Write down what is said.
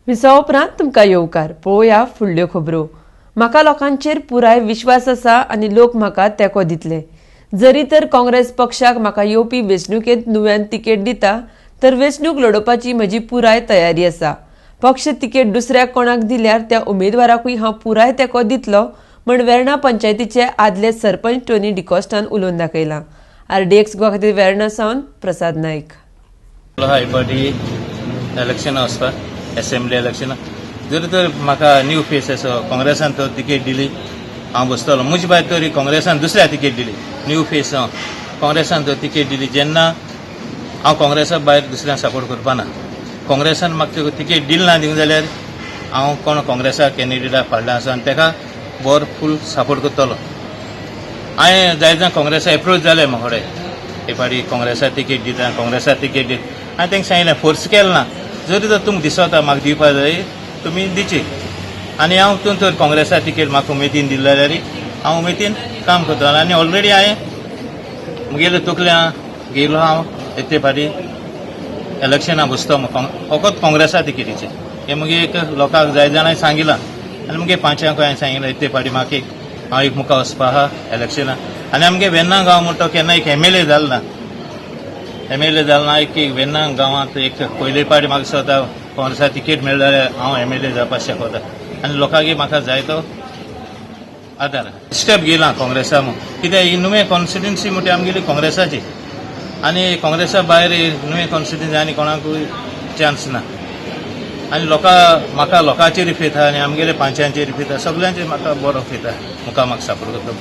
Visa उपरांत तुमकां येवकार पळोवया फुडल्यो खबरो। म्हाका लोकांचेर पुराय विश्वास आसा आनी लोक म्हाका तेंको दितले। जरी तर काँग्रेस पक्षाक म्हाका येवपी वेंचणुकेंत नुव्यान तिकेट दिता तर वेंचणूक लडोवपाची म्हजी पुराय तयारी आसा। पक्ष तिकेट दुसऱ्याक कोणाक दिल्यार त्या उमेदवाराकूय हांव पुराय तेंको दितलो म्हण वेर्णा पंचायतीचे आदले सरपंच डकोस्टान उलोवन दाखयलां। RDXGOA खातीर वेर्णा सावन प्रसाद नायक। इलेक्शन वचपा असेंब्ली इलेक्शन जरी तर म्हाका न्यू फेस असो काँग्रेसान तो तिकेट दिली हांव बसतलो। म्हजी बाय तरी काँग्रेसान दुसऱ्या तिकेट दिली न्यू फेस काँग्रेसान तो तिकेट दिली जेन्ना हांव काँग्रेसा भायर दुसऱ्यांक सपोर्ट करपा ना। काँग्रेसान म्हाका तिकेट दिली ना दिवंक जाल्यार हांव कोण काँग्रेसा कॅन्डिडेटाक फाडला आसा आनी ताका बरो फूल सपोर्ट करतलो। हांवें जायत जाण काँग्रेसा एप्रोच जाले म्हाका हे फाटी काँग्रेसा तिकेट दिता काँग्रेसा तिकेट दिता हांवें तांकां सांगलें फोर्स केलें ना। जरी तर तुमकां दिसता म्हाका दिवपा जाय तुमी दिची आनी हांव तर काँग्रेसा तिकेट म्हाका उमेदीन दिली जाल्यार हांव उमेदीन काम करतलो। आनी ऑलरेडी हांवें मुगेले तकल्या गेलो हांव येते फाटी इलेक्शना बसतो फकत काँग्रेसा तिकेटीचे हे मुगे एक लोकांक जाय जाणांनी सांगिलां आनी मुगे पांचांक हांवें सांगिलां येते फाटी म्हाका हांव एक मुखार वचपा आहा इलेक्शना। आनी आमगे वेर्ना गांव म्हणटा केन्ना एक MLA जालो ना जालो ना एक वेर्ना गांवांत एक पयले पाटी म्हाका स्वता काँग्रेसा तिकेट मेळ्ळी जाल्यार हांव MLA जावपाक शकता आनी लोकांक म्हाका जाय तो आदार स्टेप घेयला काँग्रेसा कित्याक ही नुवें कॉन्स्टिट्युन्सी म्हणटा आमगेली काँग्रेसाची आनी काँग्रेसा भायर नुवें कॉन्स्टिट्युन्सी आनी कोणाकूय चान्स ना आनी म्हाका लोकांचेर फेथ आहा आनी आमगेले पांचांचेर फेथ आहा सगळ्यांचेर म्हाका बरो फेथ आहा मुखार म्हाका सपोर्ट करता।